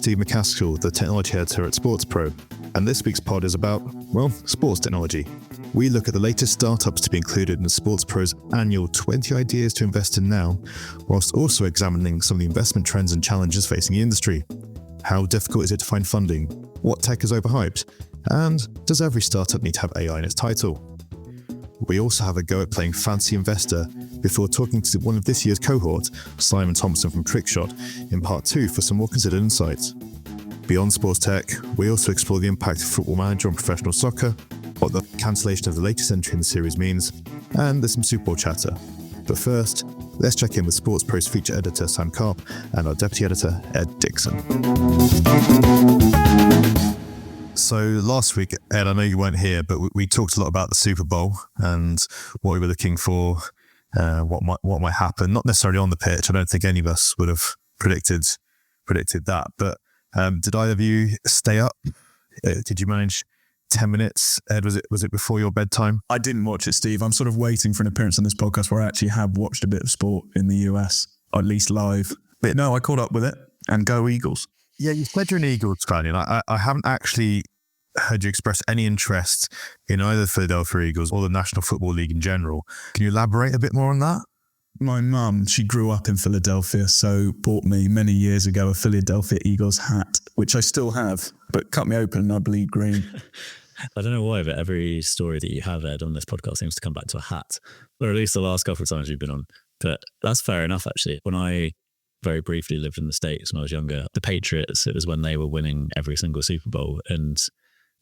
Steve McCaskill, the technology editor at SportsPro, and this week's pod is about, well, sports technology. We look at the latest startups to be included in SportsPro's annual 20 ideas to invest in now, whilst also examining some of the investment trends and challenges facing the industry. How difficult is it to find funding? What tech is overhyped? And does every startup need to have AI in its title? We also have a go at playing Fancy Investor before talking to one of this year's cohort, Simon Thompson from Trickshot, in part 2 for some more considered insights. Beyond sports tech, we also explore the impact of Football Manager on professional soccer, what the cancellation of the latest entry in the series means, and there's some Super Bowl chatter. But first, let's check in with SportsPro's feature editor Sam Carp and our deputy editor Ed Dixon. So last week, Ed, I know you weren't here, but we talked a lot about the Super Bowl and what we were looking for, what might happen. Not necessarily on the pitch. I don't think any of us would have predicted that. But did either of you stay up? Did you manage 10 minutes? Ed, was it before your bedtime? I didn't watch it, Steve. I'm sort of waiting for an appearance on this podcast where I actually have watched a bit of sport in the US, or at least live. But no, I caught up with it, and go Eagles. Yeah, you said you're an Eagles fan, and I haven't actually heard you express any interest in either the Philadelphia Eagles or the National Football League in general. Can you elaborate a bit more on that? My mum, she grew up in Philadelphia, so bought me many years ago a Philadelphia Eagles hat, which I still have, but cut me open and I bleed green. I don't know why, but every story that you have, Ed, on this podcast seems to come back to a hat, or at least the last couple of times you've been on. But that's fair enough, actually. When I very briefly lived in the States when I was younger, the Patriots, it was when they were winning every single Super Bowl, and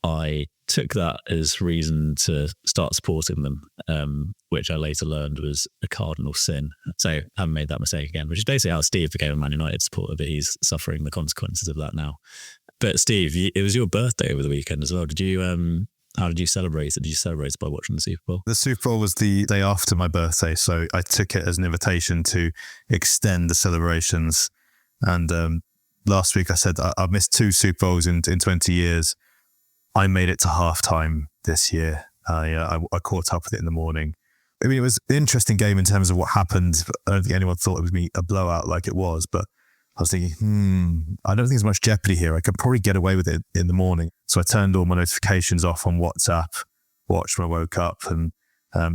I took that as reason to start supporting them, which I later learned was a cardinal sin. So I haven't made that mistake again, which is basically how Steve became a Man United supporter, but he's suffering the consequences of that now. But Steve, it was your birthday over the weekend as well. Did you? How did you celebrate it? Did you celebrate it by watching the Super Bowl? The Super Bowl was the day after my birthday, so I took it as an invitation to extend the celebrations. And last week I said I've missed 2 Super Bowls in 20 years. I made it to halftime this year. I caught up with it in the morning. I mean, it was an interesting game in terms of what happened. I don't think anyone thought it would be a blowout like it was, but I was thinking, I don't think there's much jeopardy here. I could probably get away with it in the morning. So I turned all my notifications off on WhatsApp, watched when I woke up, and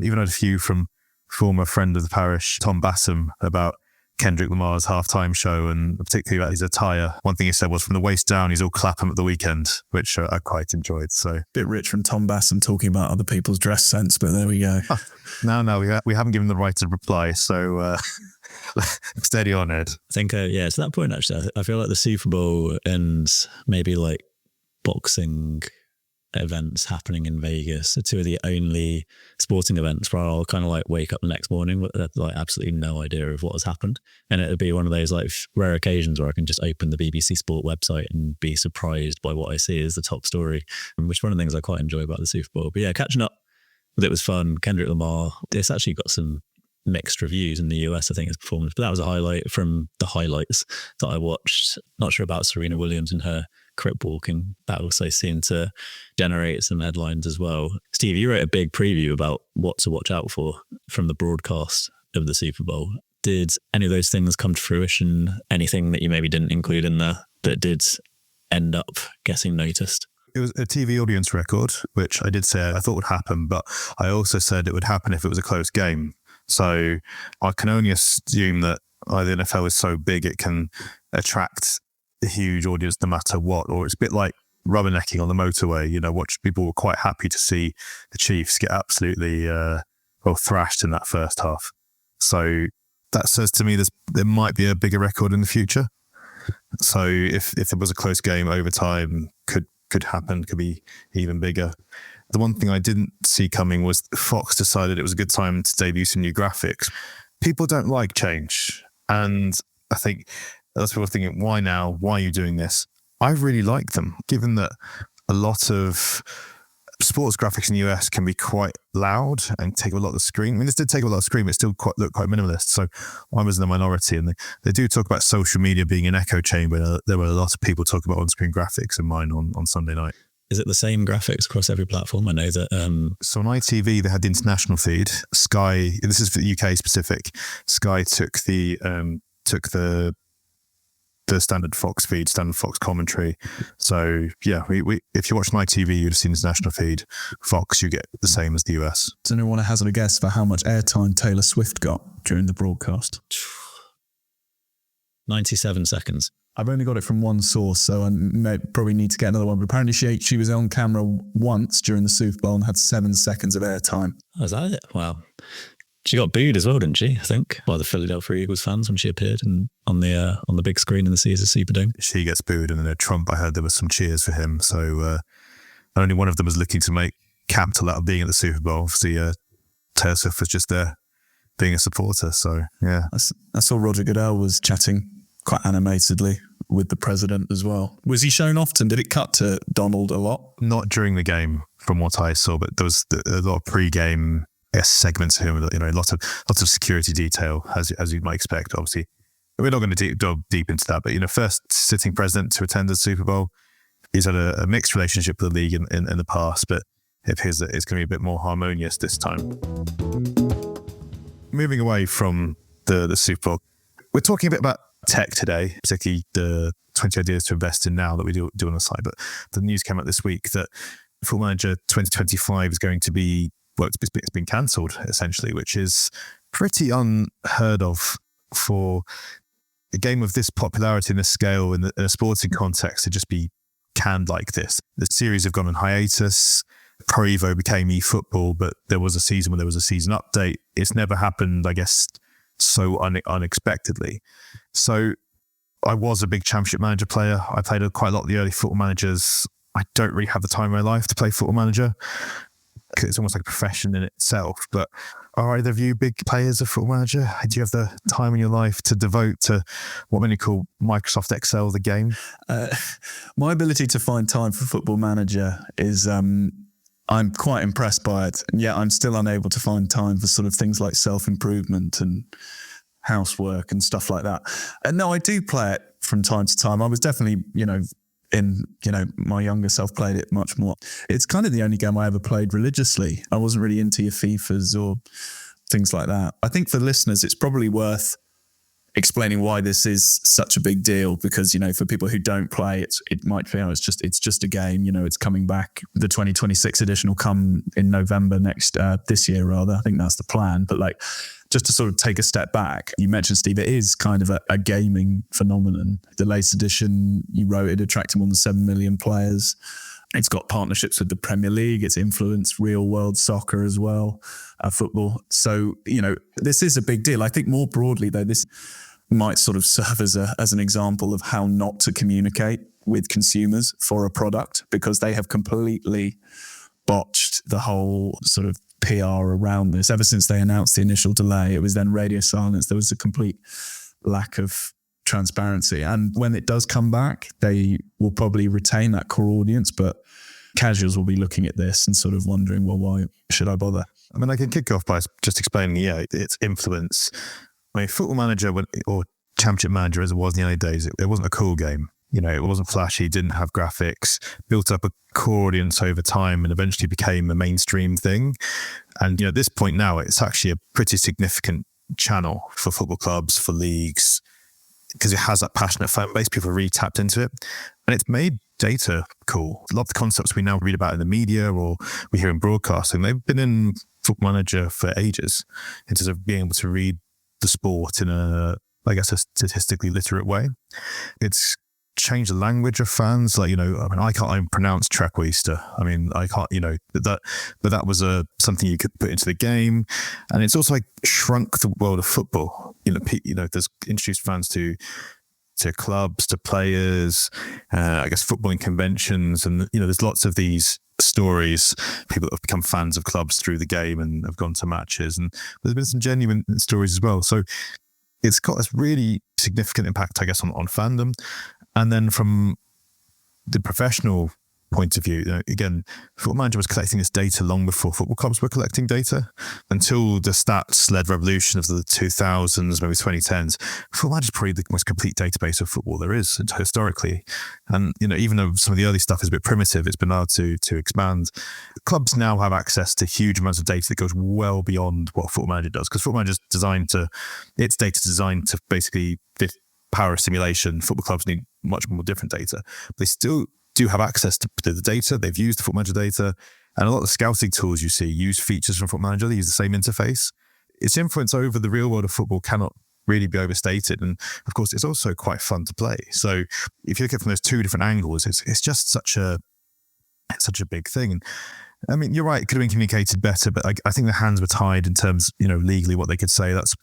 even had a few from former friend of the parish, Tom Bassam, about Kendrick Lamar's halftime show, and particularly about his attire. One thing he said was from the waist down, he's all Clapham at the weekend, which I quite enjoyed. So bit rich from Tom Bassam talking about other people's dress sense, but there we go. No, we haven't given the right to reply, so steady on, Ed. I think, to that point, actually, I feel like the Super Bowl and maybe like boxing events happening in Vegas are 2 of the only sporting events where I'll kind of like wake up the next morning with like absolutely no idea of what has happened, and it'll be one of those like rare occasions where I can just open the BBC Sport website and be surprised by what I see as the top story, which is one of the things I quite enjoy about the Super Bowl. But yeah, catching up with it was fun. Kendrick Lamar, it's actually got some mixed reviews in the US, I think, his performance, but that was a highlight from the highlights that I watched. Not sure about Serena Williams and her crip walking. That also seemed to generate some headlines as well. Steve, you wrote a big preview about what to watch out for from the broadcast of the Super Bowl. Did any of those things come to fruition? Anything that you maybe didn't include in there that did end up getting noticed? It was a TV audience record, which I did say I thought would happen, but I also said it would happen if it was a close game. So I can only assume that the NFL is so big it can attract a huge audience no matter what, or it's a bit like rubbernecking on the motorway, which people were quite happy to see the Chiefs get absolutely thrashed in that first half. So that says to me there might be a bigger record in the future. So if there was a close game, overtime could happen, could be even bigger. The one thing I didn't see coming was Fox decided it was a good time to debut some new graphics. People don't like change, and I think lots of people are thinking, why now? Why are you doing this? I really like them, given that a lot of sports graphics in the US can be quite loud and take a lot of the screen. I mean, this did take a lot of screen, but it still looked quite minimalist. So I was in the minority, and they do talk about social media being an echo chamber. There were a lot of people talking about on-screen graphics in mine on Sunday night. Is it the same graphics across every platform? I know that... So on ITV, they had the international feed. Sky, this is for the UK specific. Sky took the the standard Fox feed, standard Fox commentary. So yeah, we if you watch my TV, you'd have seen this national feed. Fox, you get the same as the US. Does anyone want to hazard a guess for how much airtime Taylor Swift got during the broadcast? 97 seconds. I've only got it from one source, so I probably need to get another one. But apparently she was on camera once during the Super Bowl and had 7 seconds of airtime. Oh, is that it? Wow. She got booed as well, didn't she? I think by the Philadelphia Eagles fans when she appeared on the big screen in the Caesars Superdome. She gets booed, and then Trump, I heard there was some cheers for him. So only one of them was looking to make capital out of being at the Super Bowl. Obviously, Taylor Swift was just there being a supporter. So yeah, I saw Roger Goodell was chatting quite animatedly with the president as well. Was he shown often? Did it cut to Donald a lot? Not during the game, from what I saw, but there was a lot of pre-game segments of him. Lots of security detail, as you might expect. Obviously, we're not going to delve deep into that. But first sitting president to attend the Super Bowl. He's had a mixed relationship with the league in the past, but it appears that it's going to be a bit more harmonious this time. Moving away from the Super Bowl, we're talking a bit about tech today, particularly the 20 ideas to invest in now that we do on the side. But the news came out this week that Football Manager 2025 is going to be, it's been cancelled essentially, which is pretty unheard of for a game of this popularity and this scale in a sporting context to just be canned like this. The series have gone on hiatus. Pro Evo became eFootball, but there was a season when there was a season update. It's never happened, I guess, so unexpectedly. So I was a big Championship Manager player. I played quite a lot of the early Football Managers. I don't really have the time in my life to play Football Manager because it's almost like a profession in itself. But are either of you big players of Football Manager? Do you have the time in your life to devote to what many call Microsoft Excel, the game? My ability to find time for Football Manager is... I'm quite impressed by it. And yet I'm still unable to find time for sort of things like self-improvement and housework and stuff like that. And no, I do play it from time to time. I was definitely, my younger self played it much more. It's kind of the only game I ever played religiously. I wasn't really into your FIFAs or things like that. I think for listeners, it's probably worth explaining why this is such a big deal, because for people who don't play, it might feel it's just a game. It's coming back. The 2026 edition will come in November this year rather. I think that's the plan. But just to sort of take a step back, you mentioned, Steve, it is kind of a gaming phenomenon. The latest edition, you wrote, it attracted more than 7 million players. It's got partnerships with the Premier League. It's influenced real world soccer as well, football. So, this is a big deal. I think more broadly, though, this might sort of serve as an example of how not to communicate with consumers for a product, because they have completely botched the whole sort of PR around this. Ever since they announced the initial delay, it was then radio silence. There was a complete lack of transparency. And when it does come back, they will probably retain that core audience, but casuals will be looking at this and sort of wondering, well, why should I bother? I mean, I can kick off by just explaining, its influence. I mean, Football Manager or Championship Manager, as it was in the early days, it wasn't a cool game. It wasn't flashy, didn't have graphics, built up a core audience over time and eventually became a mainstream thing. And, at this point now, it's actually a pretty significant channel for football clubs, for leagues, because it has that passionate fan base. People are really tapped into it. And it's made data cool. A lot of the concepts we now read about in the media or we hear in broadcasting, they've been in Football Manager for ages, in terms of being able to read the sport in a statistically literate way. It's changed the language of fans. I can't even pronounce Trequista. I mean, I can't, but that was something you could put into the game. And it's also shrunk the world of football. There's introduced fans to clubs, to players, footballing conventions. And, there's lots of these stories, people that have become fans of clubs through the game and have gone to matches. And there's been some genuine stories as well. So it's got this really significant impact, I guess, on fandom. And then from the professional point of view, again, Football Manager was collecting this data long before football clubs were collecting data. Until the stats-led revolution of the 2000s, maybe 2010s, Football Manager is probably the most complete database of football there is historically. And even though some of the early stuff is a bit primitive, it's been allowed to expand. Clubs now have access to huge amounts of data that goes well beyond what Football Manager does, because Football Manager is designed to basically power of simulation. Football clubs need much more different data. But they still do have access to the data. They've used the Football Manager data. And a lot of the scouting tools you see use features from Football Manager. They use the same interface. Its influence over the real world of football cannot really be overstated. And of course, it's also quite fun to play. So if you look at it from those two different angles, it's just such a big thing. And I mean, you're right, it could have been communicated better, but I think the hands were tied in terms, legally what they could say. That's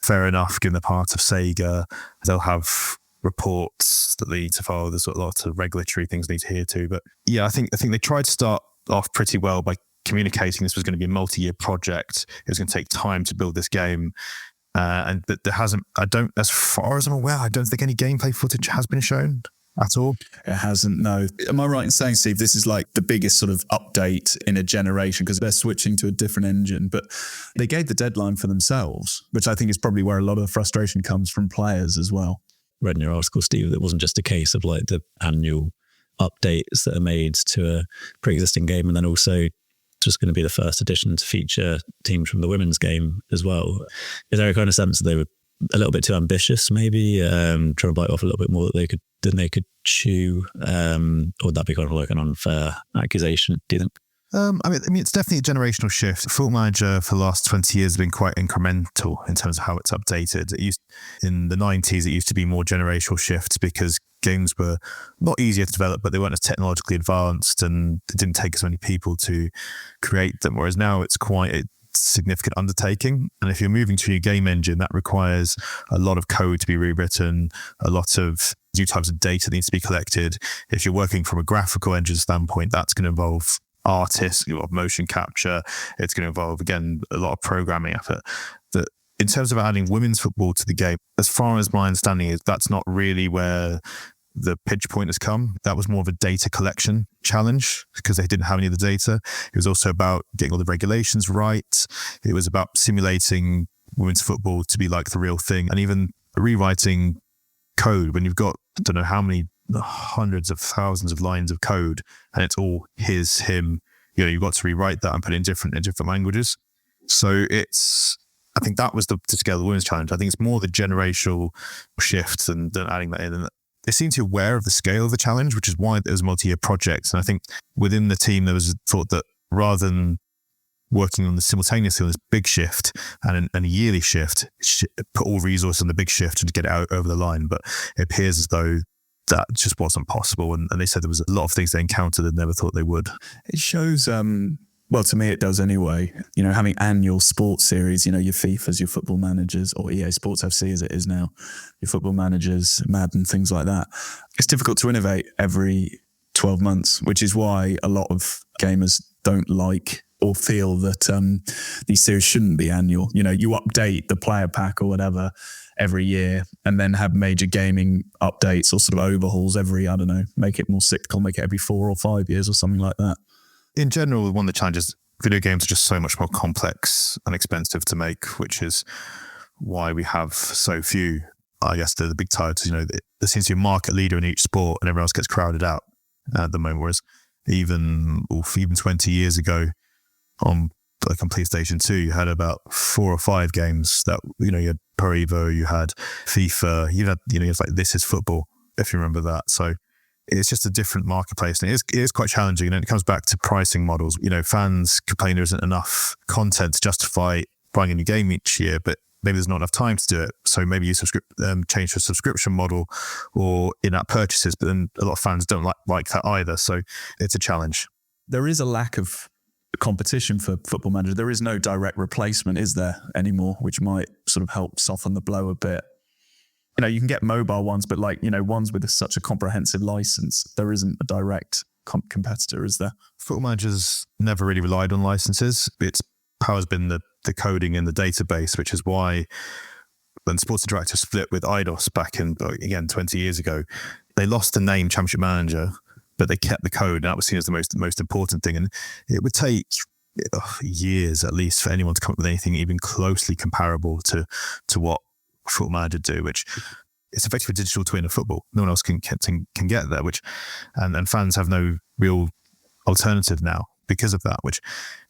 fair enough, given the part of Sega. They'll have reports that they need to follow. There's a lot of regulatory things they need to adhere to. But yeah, I think they tried to start off pretty well by communicating this was going to be a multi-year project. It was going to take time to build this game. And that there hasn't, as far as I'm aware, I don't think any gameplay footage has been shown at all. It hasn't, no. Am I right in saying, Steve, this is like the biggest sort of update in a generation because they're switching to a different engine, but they gave the deadline for themselves, which I think is probably where a lot of the frustration comes from players as well. Read in your article, Steve, that it wasn't just a case of like the annual updates that are made to a pre-existing game, and then also just going to be the first edition to feature teams from the women's game as well. Is there a kind of sense that they were a little bit too ambitious, maybe trying to bite off a little bit more than they could chew, or would that be kind of like an unfair accusation, do you think? I mean, it's definitely a generational shift. Football Manager for the last 20 years has been quite incremental in terms of how it's updated. In the 90s, it used to be more generational shifts because games were not easier to develop, but they weren't as technologically advanced and it didn't take as many people to create them. Whereas now it's quite a significant undertaking. And if you're moving to a new game engine, that requires a lot of code to be rewritten, a lot of new types of data that needs to be collected. If you're working from a graphical engine standpoint, that's going to involve artists, a lot of motion capture. It's going to involve, again, a lot of programming effort. That in terms of adding women's football to the game, as far as my understanding is, that's not really where the pitch point has come. That was more of a data collection challenge because they didn't have any of the data. It was also about getting all the regulations right. It was about simulating women's football to be like the real thing, and even rewriting code when you've got, I don't know how many hundreds of thousands of lines of code and it's all him, you've got to rewrite that and put it in different languages. So I think that was the scale of the women's challenge. I think it's more the generational shift than adding that in. And they seem to be aware of the scale of the challenge, which is why it was a multi-year project. And I think within the team, there was a thought that rather than working on simultaneously on this big shift and a yearly shift, put all resources on the big shift and get it out over the line. But it appears as though that just wasn't possible. And they said there was a lot of things they encountered and never thought they would. It shows, well, to me it does anyway, having annual sports series, your FIFAs, your Football Managers, or EA Sports FC as it is now, your Football Managers, Madden, things like that. It's difficult to innovate every 12 months, which is why a lot of gamers don't like or feel that these series shouldn't be annual. You update the player pack or whatever every year and then have major gaming updates or sort of overhauls every, I don't know, make it more cyclical, make it every 4 or 5 years or something like that. In general, one of the challenges, video games are just so much more complex and expensive to make, which is why we have so few. I guess the big titles, there seems to be a market leader in each sport and everyone else gets crowded out at the moment. Whereas even 20 years ago on PlayStation 2, you had about 4 or 5 games that, you had Pro Evo, you had FIFA, you had like This Is Football, if you remember that. So it's just a different marketplace, and it is quite challenging. And it comes back to pricing models. Fans complain there isn't enough content to justify buying a new game each year, but maybe there's not enough time to do it. So maybe you change to a subscription model or in-app purchases, but then a lot of fans don't like that either. So it's a challenge. There is a lack of competition for Football Manager. There is no direct replacement, is there, anymore, which might sort of help soften the blow a bit. You can get mobile ones, but ones with such a comprehensive license, there isn't a direct competitor, is there? Football Manager's never really relied on licenses. Its power has been the coding in the database, which is why when Sports Interactive split with IDOS back in, again, 20 years ago, they lost the name Championship Manager, but they kept the code, and that was seen as the most important thing. And it would take years at least for anyone to come up with anything even closely comparable to what Football Manager do, which is effectively a digital twin of football. No one else can get there, and fans have no real alternative now because of that, which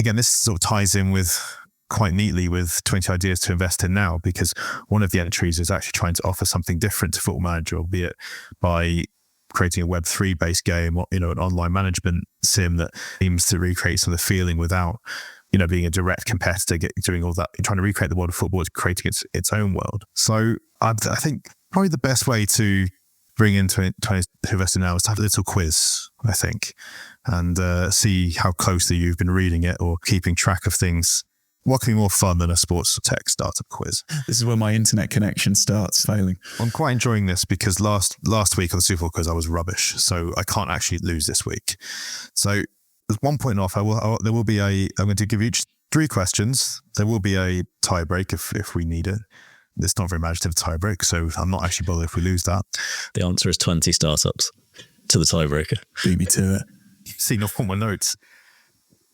again, this sort of ties in with quite neatly with 20 ideas to invest in now, because one of the entries is actually trying to offer something different to Football Manager, albeit by creating a Web3 based game, or, an online management sim that aims to recreate some of the feeling without, being a direct competitor, doing all that, trying to recreate the world of football, creating its own world. So I think probably the best way to bring into to invest in now is to have a little quiz, I think, and see how closely you've been reading it or keeping track of things. What can be more fun than a sports tech startup quiz? This is where my internet connection starts failing. I'm quite enjoying this because last week on the Super Bowl quiz I was rubbish, so I can't actually lose this week. So there's 1 point off. I'm going to give each 3 questions. There will be a tie break if we need it. It's not very imaginative tie break, so I'm not actually bothered if we lose that. The answer is 20 startups to the tiebreaker. Beat me to it. See, not on my notes.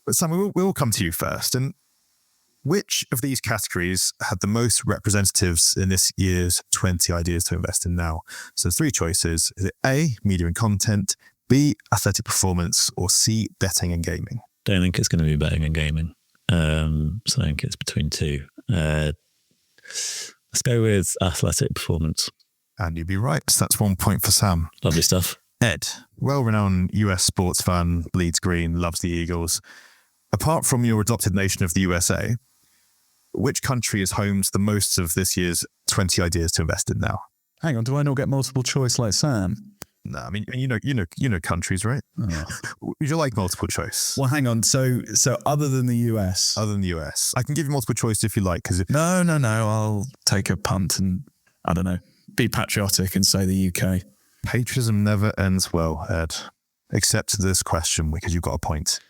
But Sam, we'll come to you first. And which of these categories had the most representatives in this year's 20 ideas to invest in now? So 3 choices. Is it A, media and content, B, athletic performance, or C, betting and gaming? Don't think it's going to be betting and gaming. So I think it's between 2. Let's go with athletic performance. And you'd be right. So that's 1 point for Sam. Lovely stuff. Ed, well-renowned US sports fan, bleeds green, loves the Eagles. Apart from your adopted nation of the USA, which country is home to the most of this year's 20 ideas to invest in now? Hang on, do I not get multiple choice like Sam? No, I mean, you know countries, right? Oh. Would you like multiple choice? Well, hang on. So other than the US, I can give you multiple choice if you like. No. I'll take a punt and I don't know, be patriotic and say the UK. Patriotism never ends well, Ed. Except this question, because you've got a point.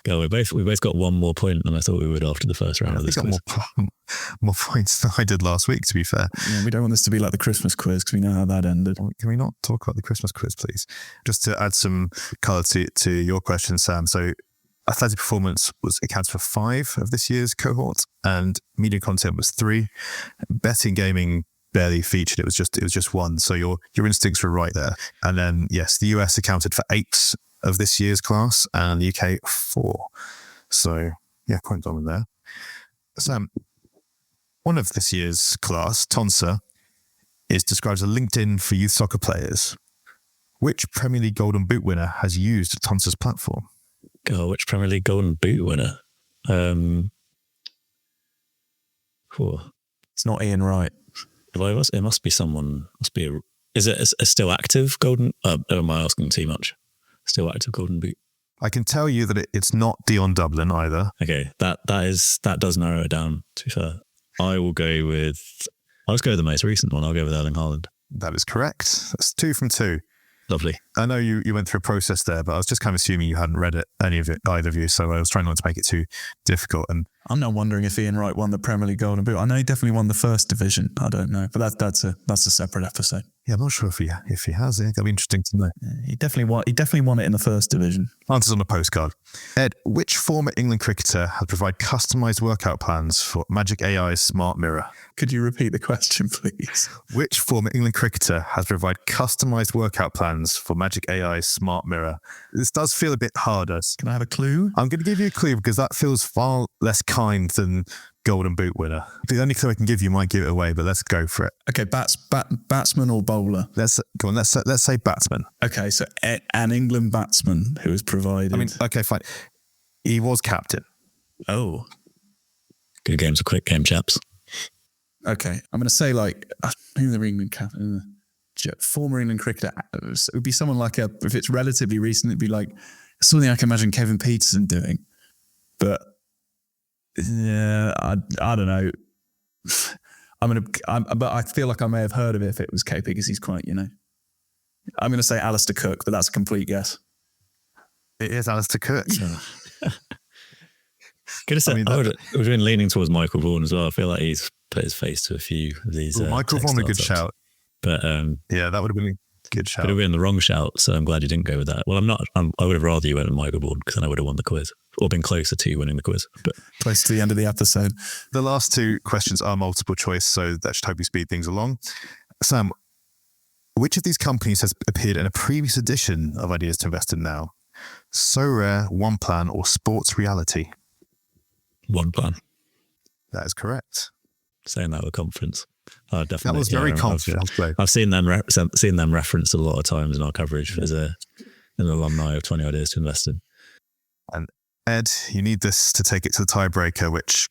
Go. We both got 1 more point than I thought we would after the first round of this quiz. More points than I did last week, to be fair. Yeah, we don't want this to be like the Christmas quiz because we know how that ended. Can we not talk about the Christmas quiz, please? Just to add some colour to your question, Sam. So athletic performance accounts for 5 of this year's cohort, and media content was 3. Betting gaming barely featured. It was just 1. So your instincts were right there. And then yes, the US accounted for 8 of this year's class, and the UK 4. So yeah, quite dominant there. Sam, one of this year's class, Tonsa, is described as a LinkedIn for youth soccer players. Which Premier League Golden Boot winner has used Tonsa's platform? God, which Premier League Golden Boot winner? It's not Ian Wright. It must be someone. Is it a still active Golden? Am I asking too much? Still active Golden Boot. I can tell you that it's not Dion Dublin either. Okay, that does narrow it down. To be fair, I'll just go with the most recent one. I'll go with Erling Haaland. That is correct. That's 2 from 2. Lovely. I know you went through a process there, but I was just kind of assuming you hadn't read it, either of you. So I was trying not to make it too difficult. And I'm not wondering if Ian Wright won the Premier League Golden Boot. I know he definitely won the first division. I don't know, but that's a separate episode. Yeah, I'm not sure if he has it. That'll be interesting to know. Yeah, he definitely won it in the first division. Answers on a postcard. Ed, which former England cricketer has provided customised workout plans for Magic AI's Smart Mirror? Could you repeat the question, please? Which former England cricketer has provided customised workout plans for Magic AI's Smart Mirror? This does feel a bit harder. Can I have a clue? I'm going to give you a clue because that feels far less kind than Golden Boot winner. The only clue I can give you might give it away, but let's go for it. Okay, batsman or bowler? Let's say batsman. Okay, so an England batsman who was provided. I mean, okay, fine. He was captain. Oh, good game's a quick game, chaps. Okay, I'm going to say who's the England captain? Former England cricketer. It would be someone like if it's relatively recent, it'd be like something I can imagine Kevin Peterson doing. But yeah, I don't know. But I feel like I may have heard of it if it was KP because he's quite, I'm going to say Alistair Cook, but that's a complete guess. It is Alistair Cook. Could have said, I would have been leaning towards Michael Vaughan as well. I feel like he's put his face to a few of these. Michael Vaughan, a good shout. But yeah, that would have been a good shout. But it would have been the wrong shout, so I'm glad you didn't go with that. Well, I would have rather you went with Michael Vaughan because then I would have won the quiz or been closer to winning the quiz. But close to the end of the episode. The last 2 questions are multiple choice, so that should hopefully speed things along. Sam, which of these companies has appeared in a previous edition of Ideas to Invest in Now? So Rare, One Plan, or Sports Reality? One Plan. That is correct. Saying that with confidence. Oh, definitely. That was very confident. I've seen them referenced a lot of times in our coverage as an alumni of 20 Ideas to Invest In. And Ed, you need this to take it to the tiebreaker, which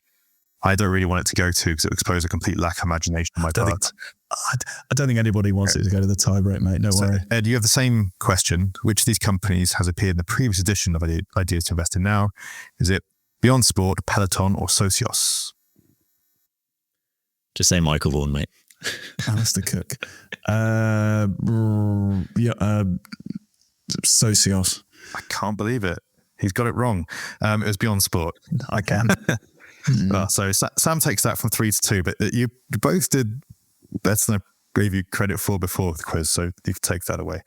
I don't really want it to go to because it would expose a complete lack of imagination on my part. I don't think anybody wants it to go to the tiebreak, mate. No worry. Ed, you have the same question. Which of these companies has appeared in the previous edition of Ideas to Invest In Now? Is it Beyond Sport, Peloton, or Socios? Just say Michael Vaughan, mate. Alistair Cook. Socios. I can't believe it. He's got it wrong. It was Beyond Sport. I can. So Sam takes that from 3-2, but you both did better than I gave you credit for before the quiz, so you can take that away.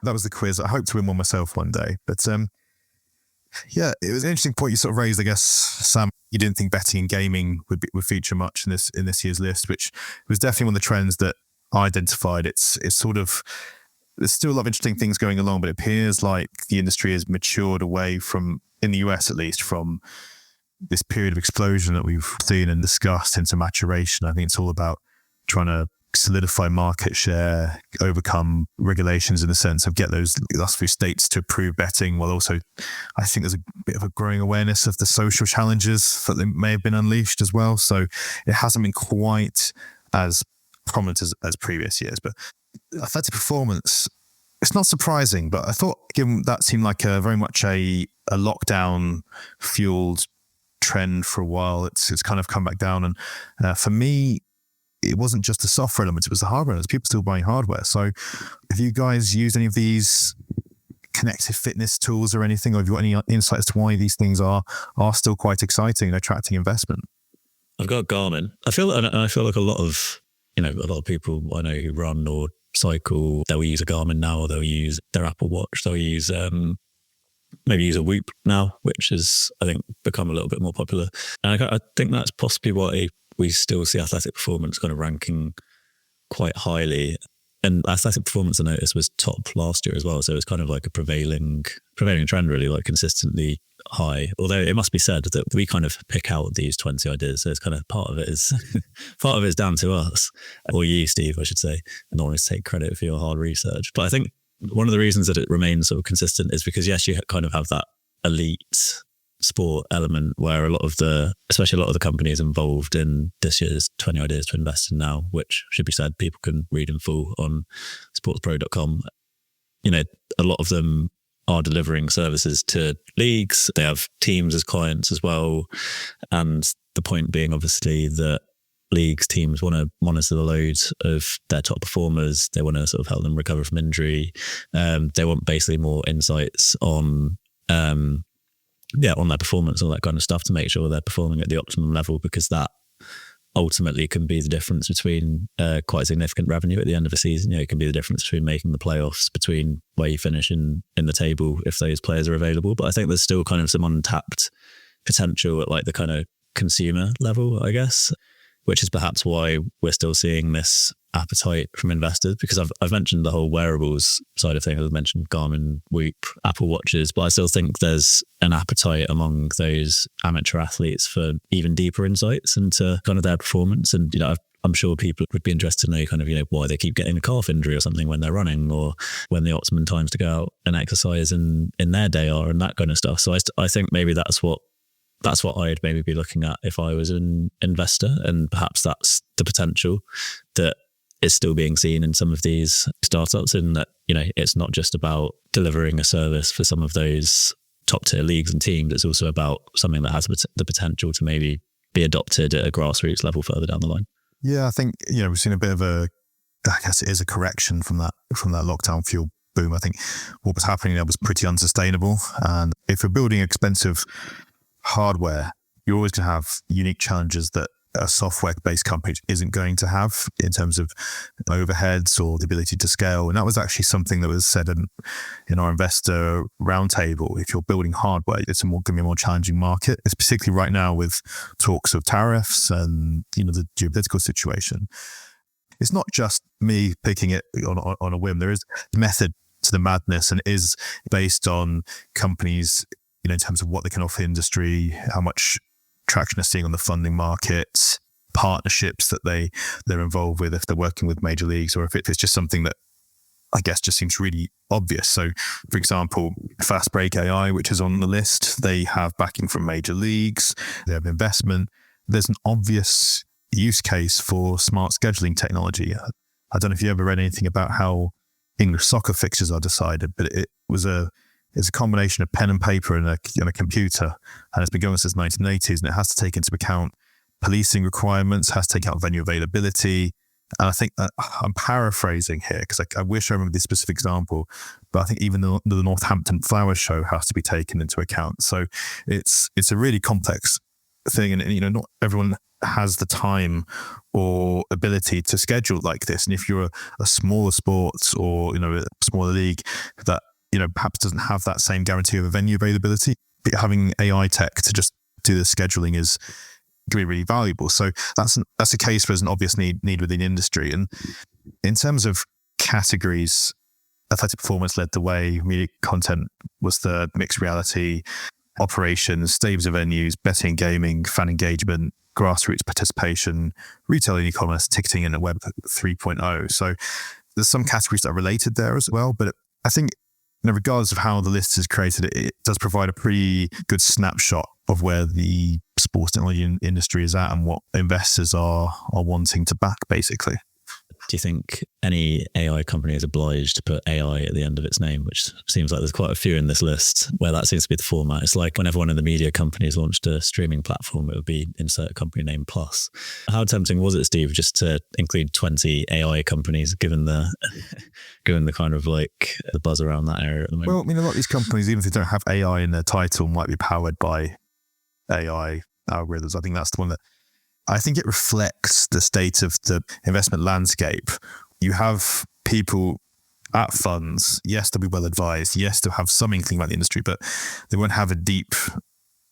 That was the quiz. I hope to win one myself one day. But yeah, it was an interesting point you sort of raised, I guess, Sam. You didn't think betting and gaming would feature much in this year's list, which was definitely one of the trends that I identified. It's sort of, there's still a lot of interesting things going along, but it appears like the industry has matured away from, in the US at least, from this period of explosion that we've seen and discussed into maturation. I think it's all about trying to solidify market share, overcome regulations in the sense of get those last few states to approve betting, while also I think there's a bit of a growing awareness of the social challenges that may have been unleashed as well. So it hasn't been quite as prominent as previous years. But athletic performance, it's not surprising, but I thought, given that seemed like very much a lockdown fueled trend for a while, it's kind of come back down. And for me, it wasn't just the software elements, it was the hardware elements. People still buying hardware. So have you guys used any of these connected fitness tools or anything, or have you got any insights to why these things are still quite exciting and attracting investment? I've got Garmin. I feel like a lot of people I know who run or cycle, they'll use a Garmin now, or they'll use their Apple Watch. They'll use maybe use a Whoop now, which has, I think, become a little bit more popular. And I think that's possibly why we still see athletic performance kind of ranking quite highly. And athletic performance, I noticed, was top last year as well. So it's kind of like a prevailing trend, really, like consistently high. Although it must be said that we kind of pick out these 20 ideas. So it's kind of part of it is down to us, or you, Steve, I should say, and always take credit for your hard research. But I think one of the reasons that it remains sort of consistent is because, yes, you kind of have that elite sport element where especially a lot of the companies involved in this year's 20 Ideas to Invest In Now, which should be said, people can read in full on sportspro.com. A lot of them are delivering services to leagues. They have teams as clients as well. And the point being, obviously, that leagues, teams want to monitor the loads of their top performers. They want to sort of help them recover from injury. They want basically more insights on their performance, all that kind of stuff, to make sure they're performing at the optimum level, because that ultimately can be the difference between quite significant revenue at the end of a season. It can be the difference between making the playoffs, between where you finish in the table if those players are available. But I think there's still kind of some untapped potential at like the kind of consumer level, I guess, which is perhaps why we're still seeing this appetite from investors, because I've mentioned the whole wearables side of things. I've mentioned Garmin, Whoop, Apple Watches, but I still think there's an appetite among those amateur athletes for even deeper insights into kind of their performance. And, I'm sure people would be interested to know kind of, why they keep getting a calf injury or something when they're running, or when the optimum times to go out and exercise in their day are, and that kind of stuff. So I think maybe that's what I'd maybe be looking at if I was an investor. And perhaps that's the potential that is still being seen in some of these startups, in that, it's not just about delivering a service for some of those top tier leagues and teams. It's also about something that has the potential to maybe be adopted at a grassroots level further down the line. Yeah, I think, we've seen a bit of I guess it is a correction from that lockdown fuel boom. I think what was happening there was pretty unsustainable. And if you're building expensive hardware, you're always going to have unique challenges that a software-based company isn't going to have in terms of overheads or the ability to scale. And that was actually something that was said in our investor roundtable. If you're building hardware, it's going to be a more challenging market. It's particularly right now with talks of tariffs and the geopolitical situation. It's not just me picking it on a whim. There is method to the madness, and it is based on companies, in terms of what they can offer the industry, how much traction they're seeing on the funding market, partnerships that they're involved with if they're working with major leagues, or if it's just something that I guess just seems really obvious. So, for example, Fast Break AI, which is on the list, they have backing from major leagues, they have investment. There's an obvious use case for smart scheduling technology. I don't know if you ever read anything about how English soccer fixtures are decided, but it's a combination of pen and paper and a computer, and it's been going since the 1980s, and it has to take into account policing requirements, has to take out venue availability. And I think that I'm paraphrasing here because I wish I remember this specific example, but I think even the Northampton Flowers Show has to be taken into account. So it's a really complex thing, and not everyone has the time or ability to schedule like this. And if you're a smaller sports or a smaller league that perhaps doesn't have that same guarantee of a venue availability, having AI tech to just do the scheduling is going to be really valuable. So that's a case where there's an obvious need within the industry. And in terms of categories, athletic performance led the way, media content was the mixed reality, operations, stadiums and venues, betting, gaming, fan engagement, grassroots participation, retail and e-commerce, ticketing, and Web 3.0. So there's some categories that are related there as well. But I think regardless of how the list is created, it does provide a pretty good snapshot of where the sports technology industry is at and what investors are wanting to back, basically. Do you think any AI company is obliged to put AI at the end of its name, which seems like there's quite a few in this list where that seems to be the format? It's like whenever one of the media companies launched a streaming platform, it would be insert company name plus. How tempting was it, Steve, just to include 20 AI companies, given the kind of like the buzz around that area at the moment? Well, a lot of these companies, even if they don't have AI in their title, might be powered by AI algorithms. I think that's the one that I think it reflects the state of the investment landscape. You have people at funds, yes, they'll be well advised, yes, they'll have some inkling about the industry, but they won't have a deep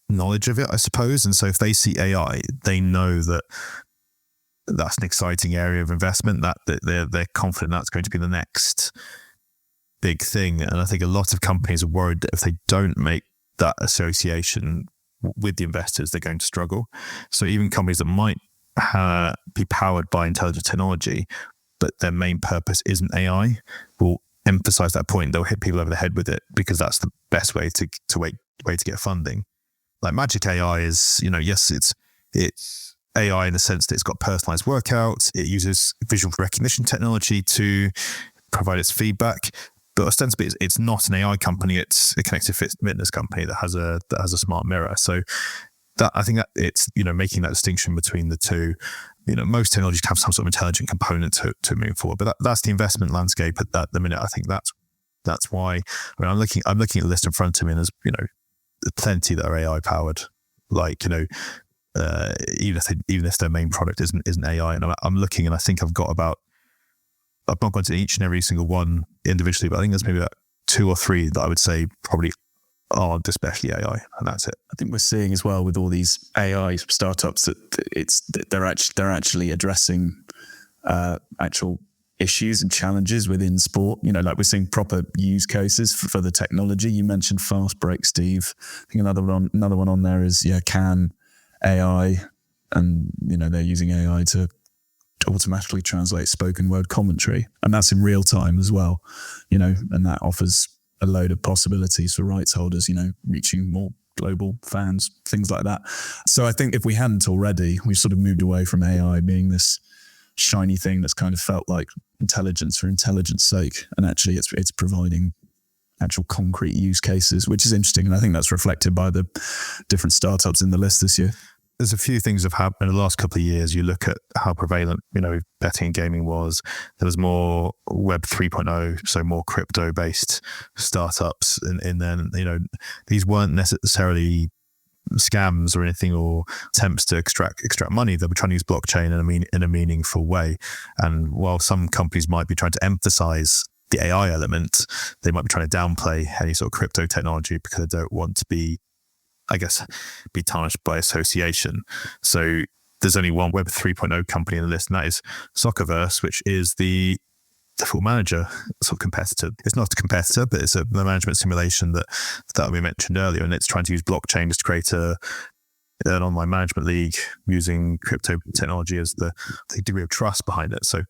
knowledge of it, I suppose. And so if they see AI, they know that that's an exciting area of investment, that they're confident that's going to be the next big thing. And I think a lot of companies are worried that if they don't make that association with the investors, they're going to struggle. So even companies that might be powered by intelligent technology, but their main purpose isn't AI, will emphasize that point. They'll hit people over the head with it because that's the best way to get funding. Like Magic AI is, yes, it's AI in the sense that it's got personalized workouts. It uses visual recognition technology to provide its feedback. But ostensibly, it's not an AI company. It's a connected fitness company that has a smart mirror. So that I think that it's making that distinction between the two. Most technologies have some sort of intelligent component to move forward. But that's the investment landscape at the minute. I think that's why. I'm looking at the list in front of me, and there's plenty that are AI powered. Like even if their main product isn't AI, and I'm looking, and I think I've not gone to each and every single one individually, but I think there's maybe about 2 or 3 that I would say probably aren't especially AI, and that's it. I think we're seeing as well with all these AI startups that they're actually addressing actual issues and challenges within sport. Like we're seeing proper use cases for the technology. You mentioned Fast Break, Steve. I think another one on there is Can AI, and they're using AI to automatically translate spoken word commentary, and that's in real time as well, and that offers a load of possibilities for rights holders, reaching more global fans, things like that. So I think if we hadn't already, we've sort of moved away from AI being this shiny thing that's kind of felt like intelligence for intelligence sake, and actually it's providing actual concrete use cases, which is interesting, and I think that's reflected by the different startups in the list this year. There's a few things that have happened in the last couple of years. You look at how prevalent, betting and gaming was. There was more Web 3.0, so more crypto-based startups. And then, these weren't necessarily scams or anything or attempts to extract money. They were trying to use blockchain in a meaningful way. And while some companies might be trying to emphasize the AI element, they might be trying to downplay any sort of crypto technology because they don't want to be tarnished by association. So there's only one Web 3.0 company in the list, and that is Soccerverse, which is the Football Manager sort of competitor. It's not a competitor, but it's the management simulation that we mentioned earlier, and it's trying to use blockchain just to create a an online management league using crypto technology as the degree of trust behind it. So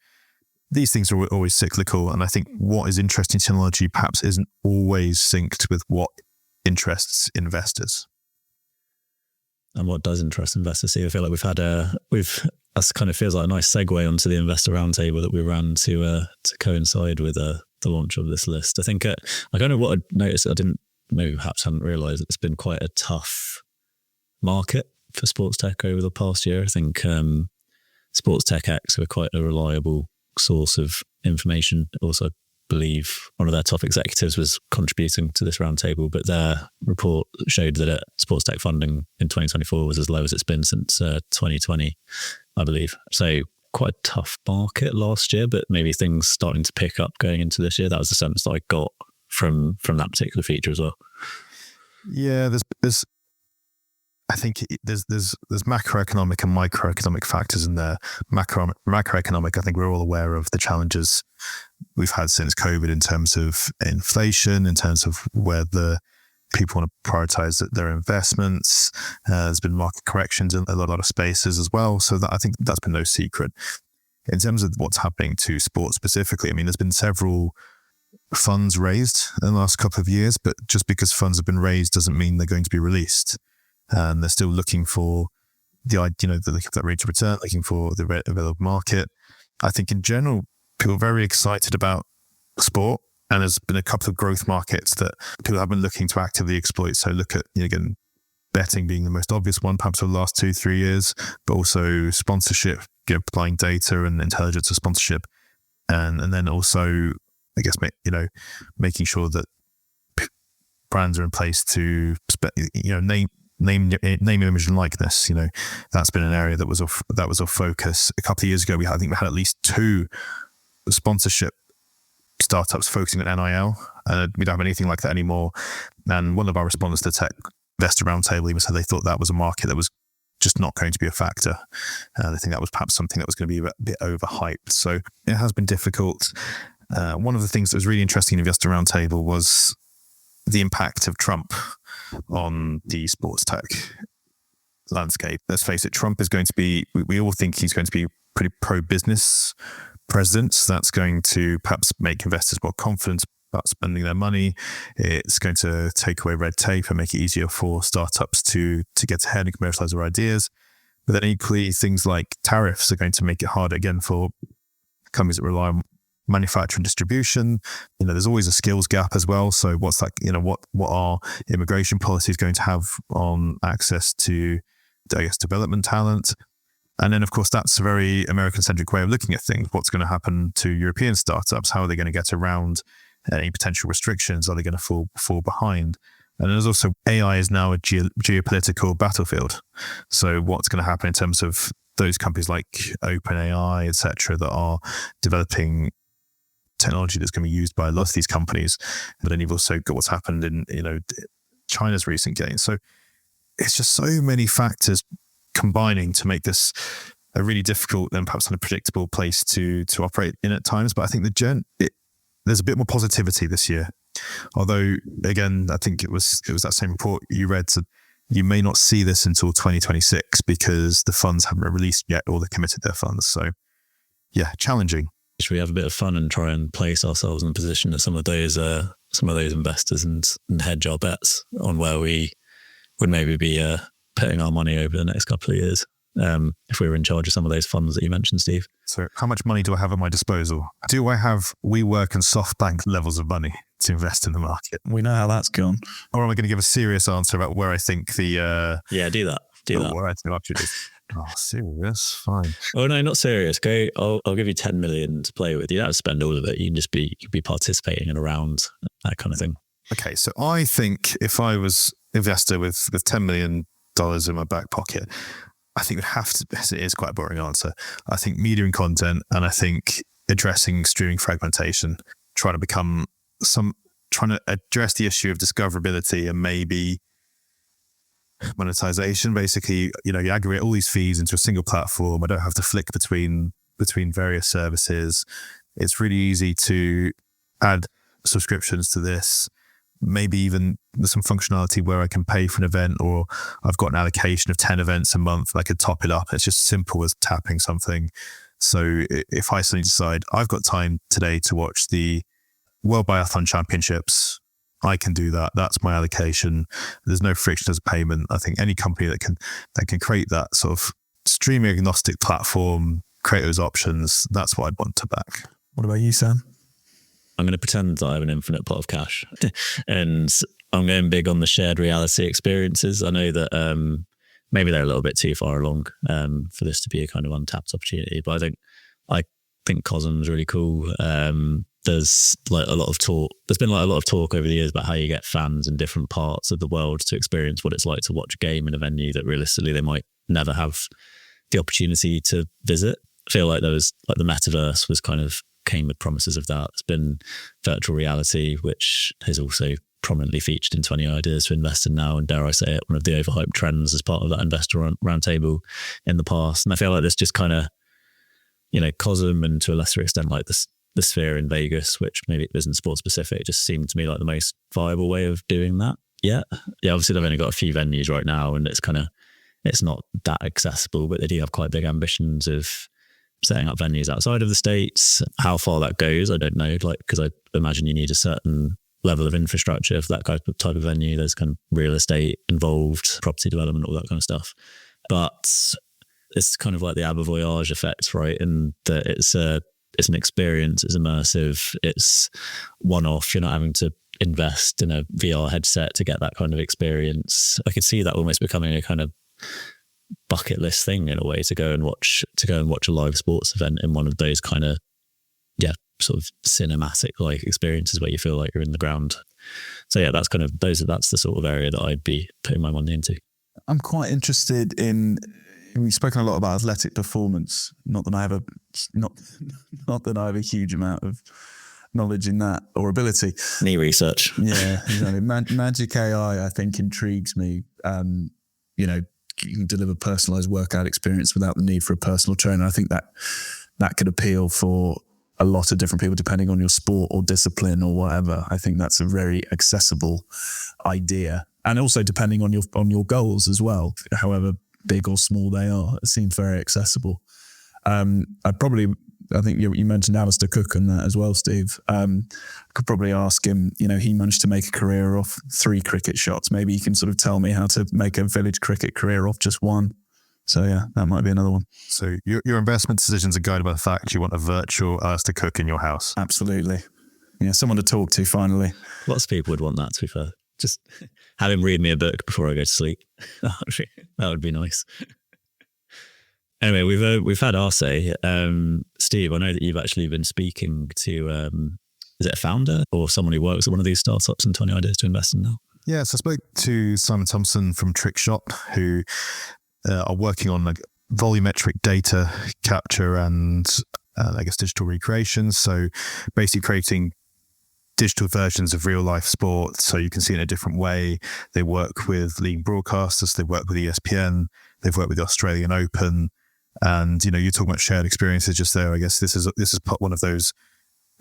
these things are always cyclical. And I think what is interesting technology perhaps isn't always synced with what interests investors. And what does interest investors? See, I feel like that kind of feels like a nice segue onto the investor roundtable that we ran to coincide with the launch of this list. I think I kind of what I noticed, perhaps hadn't realised it's been quite a tough market for sports tech over the past year. I think Sports Tech X were quite a reliable source of information. Also, believe one of their top executives was contributing to this roundtable, but their report showed that sports tech funding in 2024 was as low as it's been since 2020, I believe. So quite a tough market last year, but maybe things starting to pick up going into this year. That was the sense that I got from that particular feature as well. Yeah, I think there's macroeconomic and microeconomic factors in there. Macroeconomic, I think we're all aware of the challenges we've had since COVID in terms of inflation, in terms of where the people want to prioritize their investments. There's been market corrections in a lot of spaces as well. So I think that's been no secret. In terms of what's happening to sports specifically, I mean, there's been several funds raised in the last couple of years, but just because funds have been raised doesn't mean they're going to be released. And they're still looking for they're looking for that rate of return, looking for the available market. I think in general, people are very excited about sport, and there's been a couple of growth markets that people have been looking to actively exploit. So look at, again, betting being the most obvious one, perhaps for the last 2-3 years, but also sponsorship, applying data and intelligence to sponsorship. And then also, I guess, making sure that brands are in place to, name, image, and likeness. That's been an area that was of focus. A couple of years ago, we had at least 2 sponsorship startups focusing on NIL, and we don't have anything like that anymore. And one of our respondents to the Tech Investor Roundtable even said they thought that was a market that was just not going to be a factor. They think that was perhaps something that was going to be a bit overhyped. So it has been difficult. One of the things that was really interesting in the Investor Roundtable was the impact of Trump on the sports tech landscape. Let's face it, Trump is going to be, we all think he's going to be pretty pro-business president. So that's going to perhaps make investors more confident about spending their money. It's going to take away red tape and make it easier for startups to get ahead and commercialize their ideas. But then equally, things like tariffs are going to make it harder again for companies that rely on manufacturing distribution. There's always a skills gap as well. So what's that, what are immigration policies going to have on access to, I guess, development talent? And then, of course, that's a very American-centric way of looking at things. What's going to happen to European startups? How are they going to get around any potential restrictions? Are they going to fall behind? And there's also, AI is now a geopolitical battlefield. So what's going to happen in terms of those companies like OpenAI, et cetera, that are developing technology that's going to be used by a lot of these companies? But then you've also got what's happened in China's recent gains. So it's just so many factors combining to make this a really difficult and perhaps unpredictable place to operate in at times. But I think there's a bit more positivity this year. Although, again, I think it was that same report you read, so you may not see this until 2026 because the funds haven't been released yet or they've committed their funds. So yeah, challenging. Should we have a bit of fun and try and place ourselves in the position of some of those investors and hedge our bets on where we would maybe be putting our money over the next couple of years, if we were in charge of some of those funds that you mentioned, Steve? So how much money do I have at my disposal? Do I have WeWork and SoftBank levels of money to invest in the market? We know how that's gone. Or am I going to give a serious answer about where I think the... Yeah, do that. Where I think the market is. Oh, serious? Fine. Oh, no, not serious. Okay, I'll give you 10 million to play with. You don't have to spend all of it. You can just be participating in a round, that kind of thing. Okay, so I think if I was an investor with $10 million in my back pocket, I think it would have to, it is quite a boring answer. I think media and content, and I think addressing streaming fragmentation, trying to address the issue of discoverability and maybe monetization. Basically, you aggregate all these feeds into a single platform. I don't have to flick between various services. It's really easy to add subscriptions to this. maybe even there's some functionality where I can pay for an event, or I've got an allocation of 10 events a month and I could top it up. It's just simple as tapping something. So if I suddenly decide I've got time today to watch the World Biathlon Championships, I can do that. That's my allocation. There's no friction as a payment. I think any company that can create that sort of streaming agnostic platform, create those options, that's what I'd want to back. What about you, Sam? I'm going to pretend that I have an infinite pot of cash, and I'm going big on the shared reality experiences. I know that maybe they're a little bit too far along for this to be a kind of untapped opportunity, but I think COSM's really cool. There's like a lot of talk. There's been like a lot of talk over the years about how you get fans in different parts of the world to experience what it's like to watch a game in a venue that realistically they might never have the opportunity to visit. I feel like there was like the metaverse was kind of came with promises of that. There's been virtual reality, which has also prominently featured in 20 Ideas to Invest in now, and dare I say it, one of the overhyped trends as part of that investor roundtable in the past. And I feel like this just kind of, COSM, and to a lesser extent like the Sphere in Vegas, which maybe isn't sports specific, just seemed to me like the most viable way of doing that. Yeah, obviously they've only got a few venues right now, and it's not that accessible, but they do have quite big ambitions of setting up venues outside of the States. How far that goes, I don't know, because I imagine you need a certain level of infrastructure for that type of venue. There's kind of real estate involved, property development, all that kind of stuff. But it's kind of like the Abba Voyage effect, right? And that it's an experience, it's immersive, it's one-off. You're not having to invest in a VR headset to get that kind of experience. I could see that almost becoming a kind of bucket list thing in a way, to go and watch a live sports event in one of those kind of sort of cinematic like experiences where you feel like you're in the ground. So yeah, that's the sort of area that I'd be putting my money into. I'm quite interested in, we've spoken a lot about athletic performance. Not that I have a huge amount of knowledge in that or ability. Knee research. Yeah, exactly. Magic AI, I think, intrigues me. You can deliver personalized workout experience without the need for a personal trainer. I think that could appeal for a lot of different people, depending on your sport or discipline or whatever. I think that's a very accessible idea, and also depending on your goals as well, however big or small they are. It seems very accessible. I think you mentioned Alistair Cook and that as well, Steve. I could probably ask him, he managed to make a career off 3 cricket shots. Maybe he can sort of tell me how to make a village cricket career off just 1. So yeah, that might be another one. So your investment decisions are guided by the fact you want a virtual Alistair Cook in your house. Absolutely. Yeah, someone to talk to finally. Lots of people would want that, to be fair. Just have him read me a book before I go to sleep. That would be nice. Anyway, we've had our say. Steve, I know that you've actually been speaking to, is it a founder or someone who works at one of these startups and 20 Ideas to Invest in now? Yeah, so I spoke to Simon Thompson from Trickshot, who are working on like volumetric data capture and I guess digital recreations. So basically creating digital versions of real life sport so you can see it in a different way. They work with leading broadcasters, they work with ESPN, they've worked with the Australian Open. And, you're talking about shared experiences just there. I guess this is one of those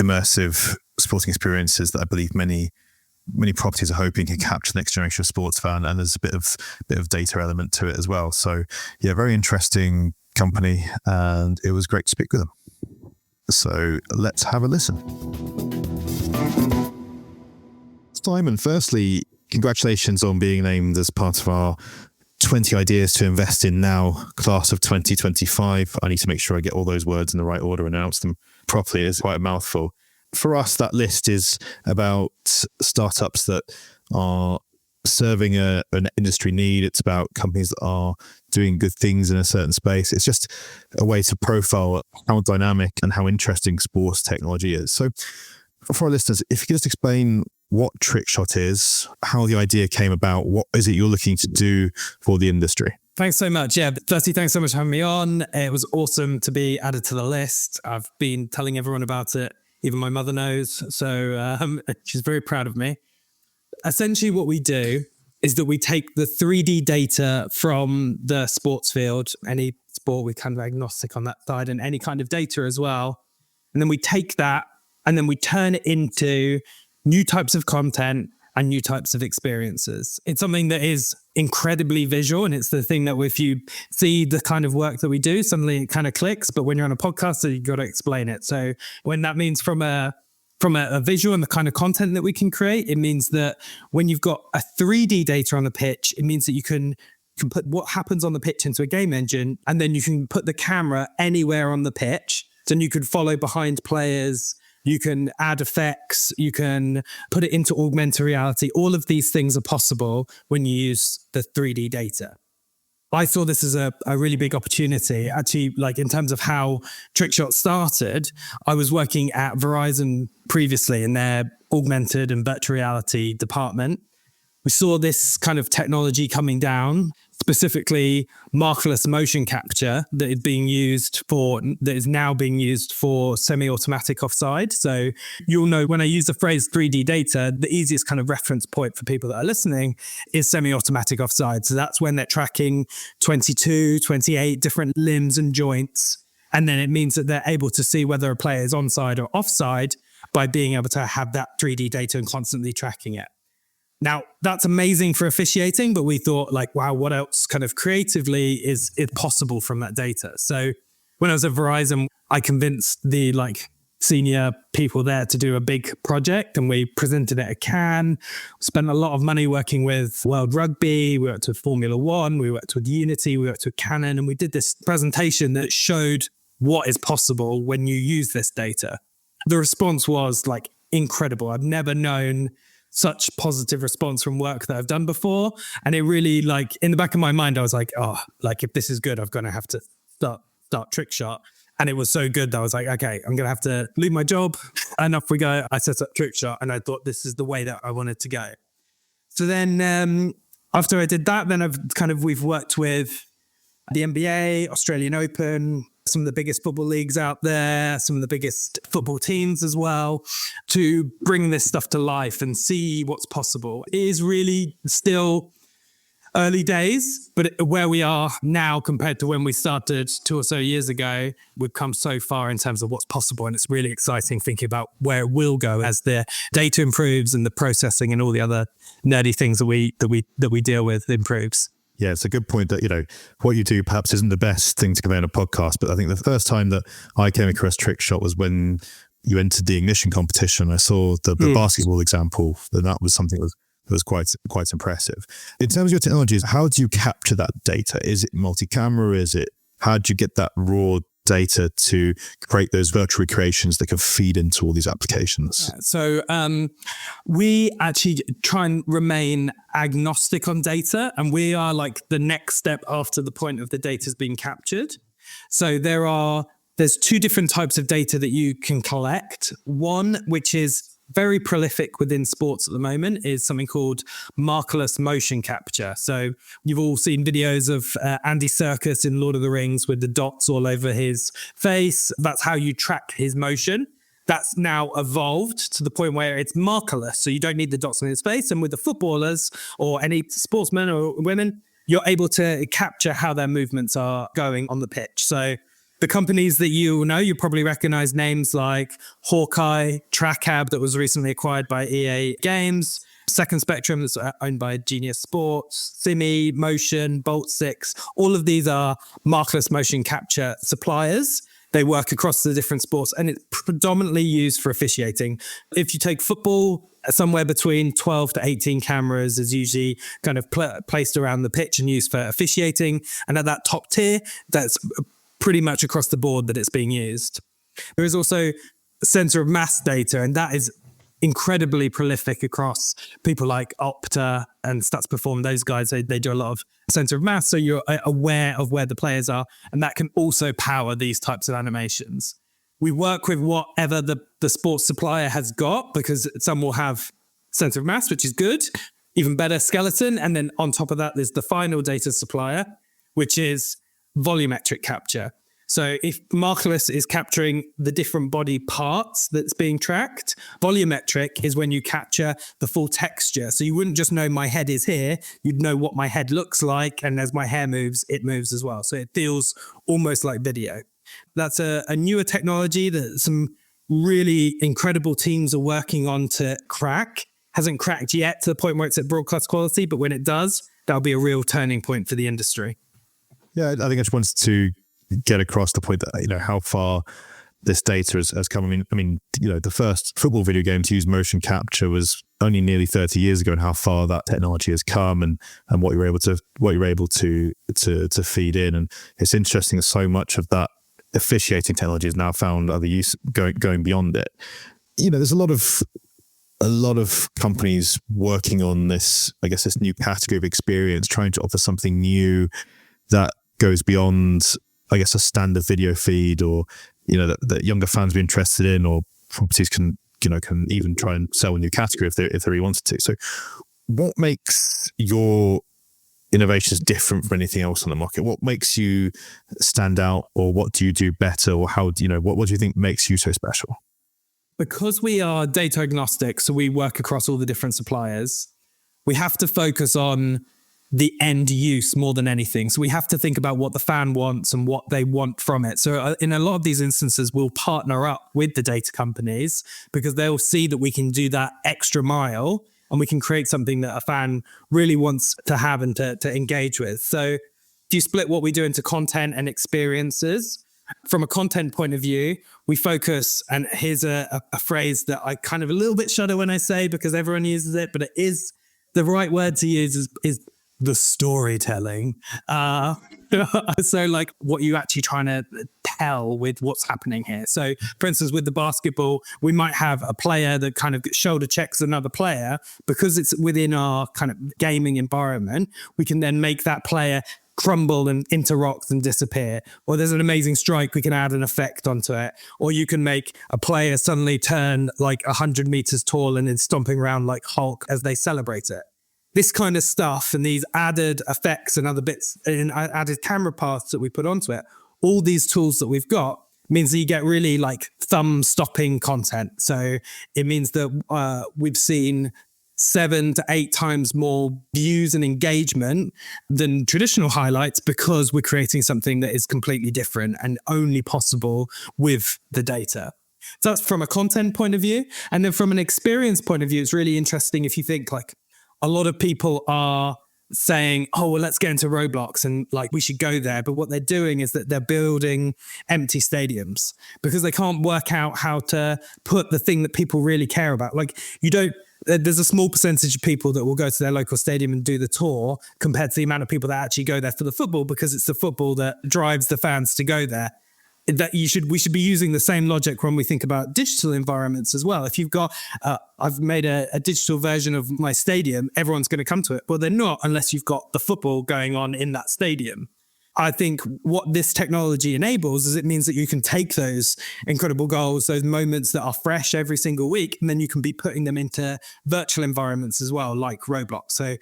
immersive sporting experiences that I believe many properties are hoping can capture the next generation of sports fan. And there's a bit of data element to it as well. So yeah, very interesting company, and it was great to speak with them. So let's have a listen. Simon, firstly, congratulations on being named as part of our 20 Ideas to Invest in Now class of 2025. I need to make sure I get all those words in the right order and announce them properly. It's quite a mouthful. For us, that list is about startups that are serving an industry need. It's about companies that are doing good things in a certain space. It's just a way to profile how dynamic and how interesting sports technology is. So for our listeners, if you could just explain what Trickshot is, how the idea came about, what is it you're looking to do for the industry? Thanks so much. Yeah, firstly, thanks so much for having me on. It was awesome to be added to the list. I've been telling everyone about it. Even my mother knows. So she's very proud of me. Essentially, what we do is that we take the 3D data from the sports field, any sport, we're kind of agnostic on that side, and any kind of data as well. And then we take that and then we turn it into new types of content and new types of experiences. It's something that is incredibly visual, and it's the thing that if you see the kind of work that we do, suddenly it kind of clicks. But when you're on a podcast, so you've got to explain it. So when that means from a visual and the kind of content that we can create, it means that when you've got a 3D data on the pitch, it means that you can put what happens on the pitch into a game engine, and then you can put the camera anywhere on the pitch. So you could follow behind players, you can add effects, you can put it into augmented reality. All of these things are possible when you use the 3D data. I saw this as a really big opportunity. Actually, like in terms of how Trickshot started, I was working at Verizon previously in their augmented and virtual reality department. We saw this kind of technology coming down, specifically markerless motion capture that is now being used for semi-automatic offside. So you'll know when I use the phrase 3D data, the easiest kind of reference point for people that are listening is semi-automatic offside. So that's when they're tracking 22, 28 different limbs and joints. And then it means that they're able to see whether a player is onside or offside by being able to have that 3D data and constantly tracking it. Now, that's amazing for officiating, but we thought like, wow, what else kind of creatively is possible from that data? So when I was at Verizon, I convinced the senior people there to do a big project, and we presented it at Cannes, spent a lot of money working with World Rugby, we worked with Formula One, we worked with Unity, we worked with Canon, and we did this presentation that showed what is possible when you use this data. The response was like incredible. I've never known such positive response from work that I've done before. And it really, like, in the back of my mind, I was like, oh, like if this is good, I'm going to have to start Trickshot. And it was so good that I was like, okay, I'm going to have to leave my job. And off we go. I set up Trickshot, and I thought this is the way that I wanted to go. So then after I did that, then we've worked with the NBA, Australian Open, some of the biggest football leagues out there, some of the biggest football teams as well, to bring this stuff to life and see what's possible. It is really still early days, but where we are now compared to when we started 2 or so years ago, we've come so far in terms of what's possible. And it's really exciting thinking about where it will go as the data improves and the processing and all the other nerdy things that we deal with improves. Yeah, it's a good point that, what you do perhaps isn't the best thing to convey on a podcast. But I think the first time that I came across Trickshot was when you entered the Ignition competition. I saw the basketball example, and that was something that was quite impressive. In terms of your technologies, how do you capture that data? Is it multi-camera? How do you get that raw data to create those virtual recreations that can feed into all these applications? Yeah, so we actually try and remain agnostic on data, and we are like the next step after the point of the data has been captured. So there's 2 different types of data that you can collect. One, which is very prolific within sports at the moment, is something called markerless motion capture. So you've all seen videos of Andy Serkis in Lord of the Rings with the dots all over his face. That's how you track his motion. That's now evolved to the point where it's markerless. So you don't need the dots on his face. And with the footballers or any sportsmen or women, you're able to capture how their movements are going on the pitch. So the companies that you know, you probably recognize names like Hawkeye, Trackab that was recently acquired by EA Games, Second Spectrum that's owned by Genius Sports, Simi, Motion, Bolt 6. All of these are markerless motion capture suppliers. They work across the different sports, and it's predominantly used for officiating. If you take football, somewhere between 12 to 18 cameras is usually kind of placed around the pitch and used for officiating. And at that top tier, that's pretty much across the board that it's being used. There is also center of mass data, and that is incredibly prolific across people like Opta and Stats Perform. Those guys, they do a lot of center of mass, so you're aware of where the players are, and that can also power these types of animations. We work with whatever the sports supplier has got, because some will have center of mass, which is good, even better skeleton, and then on top of that, there's the final data supplier, which is volumetric capture. So if markerless is capturing the different body parts that's being tracked, volumetric is when you capture the full texture. So you wouldn't just know my head is here, you'd know what my head looks like, and as my hair moves, it moves as well. So it feels almost like video. That's a newer technology that some really incredible teams are working on to crack. hasn't cracked yet to the point where it's at broadcast quality, but when it does, that'll be a real turning point for the industry. Yeah, I think I just wanted to get across the point that, how far this data has come. I mean, the first football video game to use motion capture was only nearly 30 years ago, and how far that technology has come, and what you're able to feed in. And it's interesting that so much of that officiating technology has now found other use going beyond it. There's a lot of companies working on this, I guess, this new category of experience, trying to offer something new that goes beyond, I guess, a standard video feed, or that younger fans be interested in, or properties can even try and sell a new category if they really wanted to. So what makes your innovations different from anything else on the market? What makes you stand out, or what do you do better, or how do what do you think makes you so special? Because we are data agnostic, so we work across all the different suppliers, we have to focus on the end use more than anything. So we have to think about what the fan wants and what they want from it. So in a lot of these instances, we'll partner up with the data companies because they'll see that we can do that extra mile and we can create something that a fan really wants to have and to engage with. So if you split what we do into content and experiences, from a content point of view, we focus, and here's a phrase that I kind of a little bit shudder when I say because everyone uses it, but it is the right word to use is the storytelling. So like what you actually trying to tell with what's happening here. So for instance, with the basketball, we might have a player that kind of shoulder checks another player. Because it's within our kind of gaming environment, we can then make that player crumble and into rocks and disappear. Or there's an amazing strike, we can add an effect onto it. Or you can make a player suddenly turn like 100 meters tall and then stomping around like Hulk as they celebrate it. This kind of stuff and these added effects and other bits and added camera paths that we put onto it, all these tools that we've got means that you get really like thumb-stopping content. So it means that we've seen 7 to 8 times more views and engagement than traditional highlights because we're creating something that is completely different and only possible with the data. So that's from a content point of view. And then from an experience point of view, it's really interesting if you think like, a lot of people are saying, oh, well, let's get into Roblox and like we should go there. But what they're doing is that they're building empty stadiums because they can't work out how to put the thing that people really care about. Like there's a small percentage of people that will go to their local stadium and do the tour compared to the amount of people that actually go there for the football because it's the football that drives the fans to go there. That we should be using the same logic when we think about digital environments as well. If you've got, I've made a digital version of my stadium, everyone's going to come to it. Well, they're not unless you've got the football going on in that stadium. I think what this technology enables is it means that you can take those incredible goals, those moments that are fresh every single week, and then you can be putting them into virtual environments as well, like Roblox. So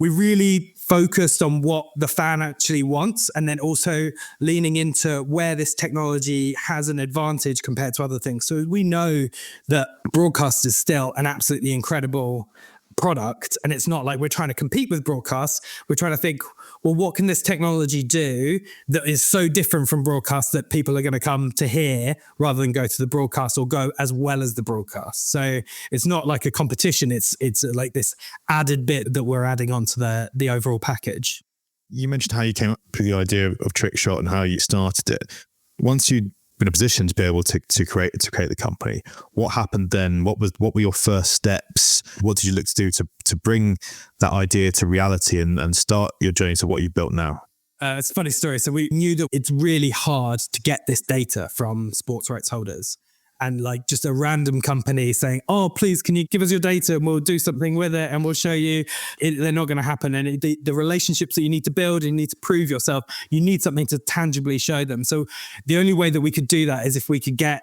we really focused on what the fan actually wants and then also leaning into where this technology has an advantage compared to other things. So we know that broadcast is still an absolutely incredible product, and it's not like we're trying to compete with broadcast. We're trying to think, well, what can this technology do that is so different from broadcast that people are going to come to here rather than go to the broadcast or go as well as the broadcast? So it's not like a competition. It's like this added bit that we're adding onto the overall package. You mentioned how you came up with the idea of Trickshot and how you started it. Once you'd been in a position to be able to create the company, what happened then? What were your first steps? What did you look to do to bring that idea to reality and start your journey to what you've built now? It's a funny story. So we knew that it's really hard to get this data from sports rights holders. And like just a random company saying, oh, please, can you give us your data and we'll do something with it and we'll show you. They're not going to happen. And the relationships that you need to build, you need to prove yourself. You need something to tangibly show them. So the only way that we could do that is if we could get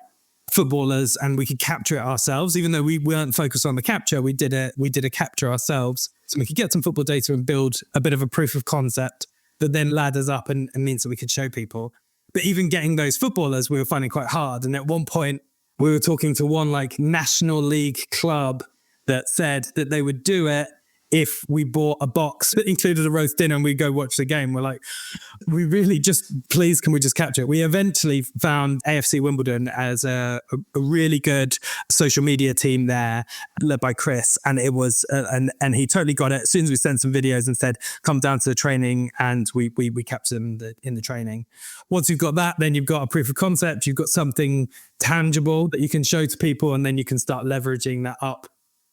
footballers and we could capture it ourselves. Even though we weren't focused on the capture, we did a capture ourselves. So we could get some football data and build a bit of a proof of concept that then ladders up and means that we could show people. But even getting those footballers, we were finding quite hard. And at one point, we were talking to one like National League club that said that they would do it if we bought a box that included a roast dinner and we go watch the game, we're like, we really just, please, can we just capture it? We eventually found AFC Wimbledon as a really good social media team there, led by Chris. And it was, and he totally got it. As soon as we sent some videos and said, come down to the training, and we captured them in the training. Once you've got that, then you've got a proof of concept, you've got something tangible that you can show to people, and then you can start leveraging that up.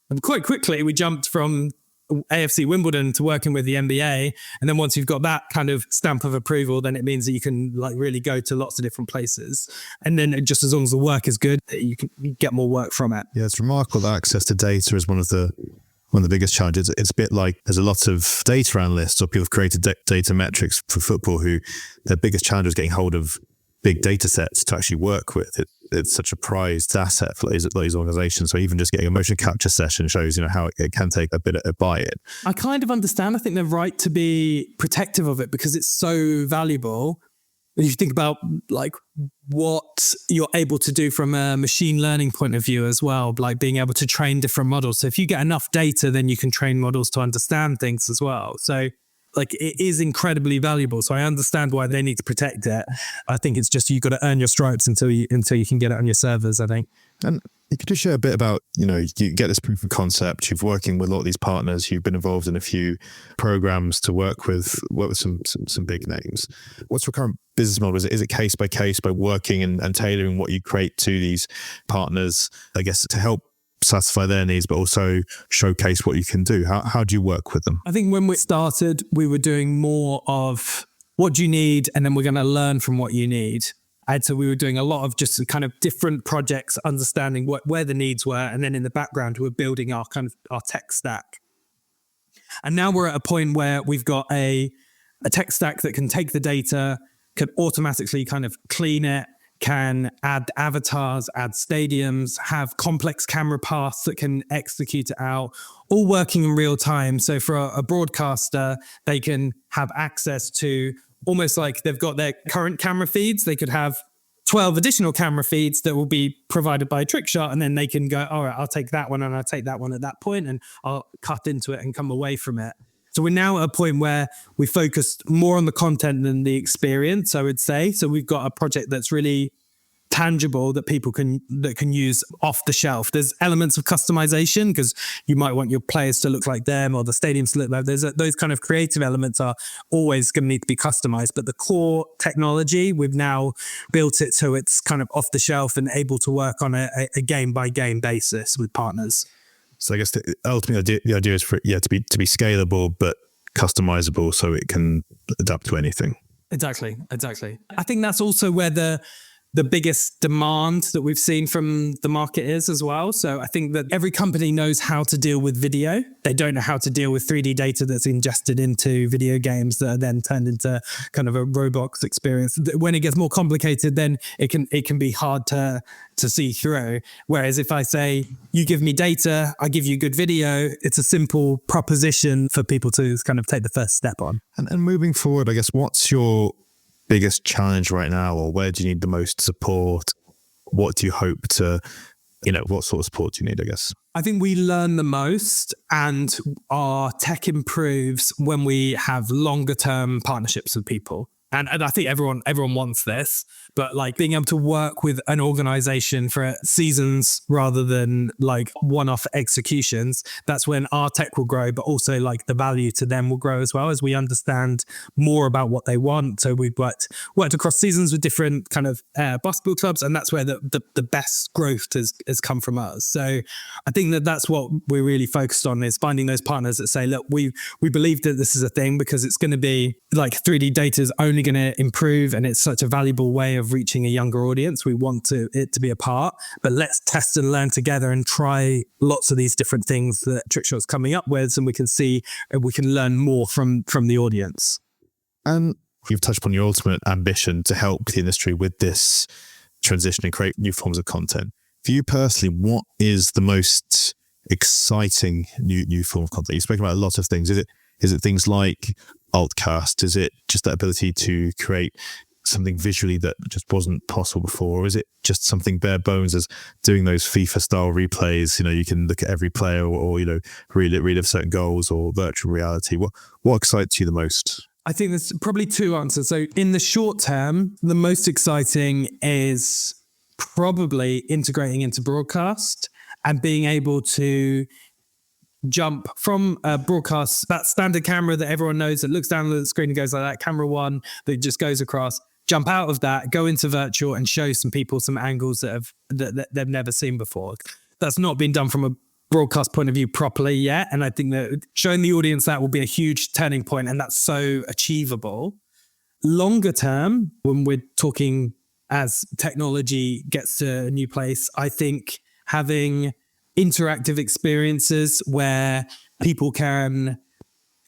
And quite quickly, we jumped from AFC Wimbledon to working with the NBA. And then once you've got that kind of stamp of approval, then it means that you can like really go to lots of different places. And then just as long as the work is good, you get more work from it. Yeah, it's remarkable that access to data is one of the biggest challenges. It's a bit like there's a lot of data analysts or people who've created data metrics for football who their biggest challenge is getting hold of big data sets to actually work with. It's such a prized asset for these organizations. So even just getting a motion capture session shows, how it can take a bit of a bite. I kind of understand. I think they're right to be protective of it because it's so valuable. If you think about like what you're able to do from a machine learning point of view as well, like being able to train different models. So if you get enough data, then you can train models to understand things as well. So like it is incredibly valuable. So I understand why they need to protect it. I think it's just, you've got to earn your stripes until you can get it on your servers, I think. And you could just share a bit about, you get this proof of concept. You're working with a lot of these partners. You've been involved in a few programs to work with some big names. What's your current business model? Is it case by case by working and tailoring what you create to these partners, I guess, to help satisfy their needs, but also showcase what you can do? How do you work with them? I think when we started, we were doing more of what do you need, and then we're going to learn from what you need. And so we were doing a lot of just kind of different projects, understanding where the needs were, and then in the background we're building our tech stack. And now we're at a point where we've got a tech stack that can take the data, can automatically kind of clean it, can add avatars, add stadiums, have complex camera paths that can execute it out, all working in real time. So for a broadcaster, they can have access to almost like they've got their current camera feeds. They could have 12 additional camera feeds that will be provided by Trickshot, and then they can go, all right, I'll take that one and I'll take that one at that point, and I'll cut into it and come away from it. So we're now at a point where we focused more on the content than the experience, I would say. So we've got a project that's really tangible that people can use off the shelf. There's elements of customization because you might want your players to look like them or the stadiums to look like. Those kind of creative elements are always going to need to be customized. But the core technology, we've now built it so it's kind of off the shelf and able to work on a game by game basis with partners. So I guess ultimately the idea is for it to be scalable but customizable so it can adapt to anything. Exactly. I think that's also where the biggest demand that we've seen from the market is as well. So I think that every company knows how to deal with video. They don't know how to deal with 3D data that's ingested into video games that are then turned into kind of a Roblox experience. When it gets more complicated, then it can be hard to see through. Whereas if I say, you give me data, I give you good video, it's a simple proposition for people to kind of take the first step on. And moving forward, I guess, what's your biggest challenge right now, or where do you need the most support? What do you hope to, what sort of support do you need, I guess? I think we learn the most and our tech improves when we have longer term partnerships with people. And I think everyone wants this, but like being able to work with an organization for seasons rather than like one-off executions, that's when our tech will grow, but also like the value to them will grow as well as we understand more about what they want. So we've worked across seasons with different kind of basketball clubs, and that's where the best growth has come from us. So I think that's what we're really focused on, is finding those partners that say, look, we believe that this is a thing because it's going to be like 3D data is only going to improve, and it's such a valuable way of reaching a younger audience. We want it to be a part, but let's test and learn together and try lots of these different things that Trickshot's coming up with, and we can see we can learn more from the audience. And you've touched upon your ultimate ambition to help the industry with this transition and create new forms of content. For you personally, what is the most exciting new form of content? You've spoken about a lot of things. Is it things like Altcast? Is it just that ability to create something visually that just wasn't possible before? Or is it just something bare bones as doing those FIFA style replays? You can look at every player or relive certain goals or virtual reality. What excites you the most? I think there's probably two answers. So in the short term, the most exciting is probably integrating into broadcast and being able to jump from a broadcast, that standard camera that everyone knows that looks down at the screen and goes like that, camera one that just goes across, jump out of that, go into virtual and show some people some angles that they've never seen before. That's not been done from a broadcast point of view properly yet. And I think that showing the audience that will be a huge turning point, and that's so achievable. Longer term, when we're talking as technology gets to a new place, I think having interactive experiences where people can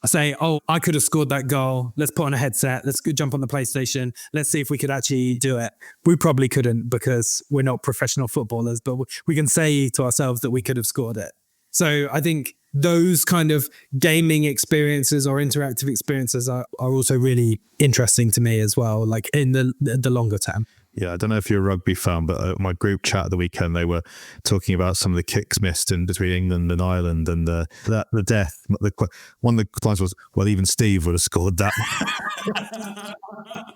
say, oh, I could have scored that goal. Let's put on a headset. Let's go jump on the PlayStation. Let's see if we could actually do it. We probably couldn't because we're not professional footballers, but we can say to ourselves that we could have scored it. So I think those kind of gaming experiences or interactive experiences are also really interesting to me as well, like in the longer term. Yeah, I don't know if you're a rugby fan, but my group chat at the weekend, they were talking about some of the kicks missed in between England and Ireland, and the death. One of the lines was, "Well, even Steve would have scored that."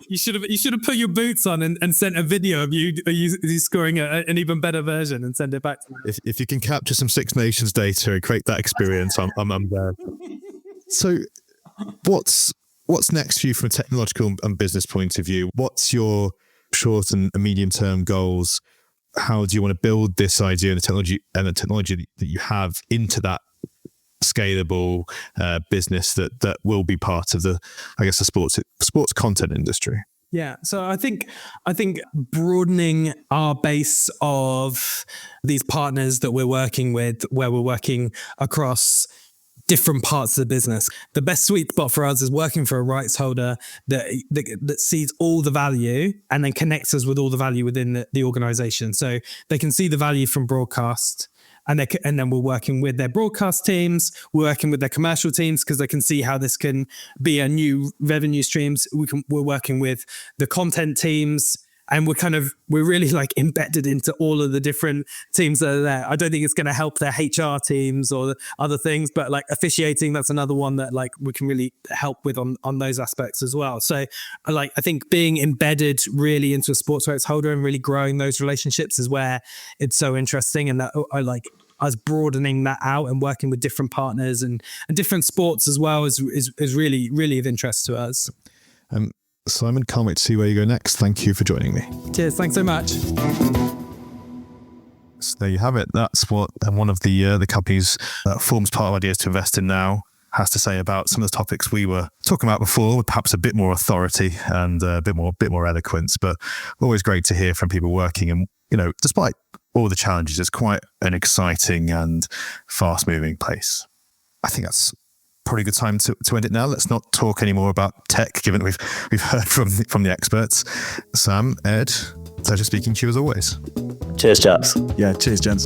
You should have put your boots on and sent a video of you scoring an even better version and send it back to me. If you can capture some Six Nations data and create that experience, I'm there. So, what's next for you from a technological and business point of view? What's your short and medium-term goals? How do you want to build this idea and the technology that you have into that scalable business that will be part of the sports content industry? Yeah, so I think broadening our base of these partners that we're working with, where we're working across different parts of the business. The best sweet spot for us is working for a rights holder that sees all the value and then connects us with all the value within the organization. So they can see the value from broadcast, and then we're working with their broadcast teams, we're working with their commercial teams because they can see how this can be a new revenue streams. We're working with the content teams, and we're really like embedded into all of the different teams that are there. I don't think it's going to help their HR teams or other things, but like officiating, that's another one that like we can really help with on those aspects as well. So I think being embedded really into a sports rights holder and really growing those relationships is where it's so interesting. And that I like us broadening that out and working with different partners and different sports as well is really, really of interest to us. Simon, can't wait to see where you go next. Thank you for joining me. Cheers. Thanks so much. So there you have it. That's what one of the companies that forms part of Ideas to Invest in Now has to say about some of the topics we were talking about before, with perhaps a bit more authority and a bit more eloquence. But always great to hear from people working, and despite all the challenges, it's quite an exciting and fast-moving place. I think that's probably a good time to end it now. Let's not talk anymore about tech, given that we've heard from the experts. Sam, Ed, pleasure speaking to you as always. Cheers, chaps. Yeah, cheers, gents.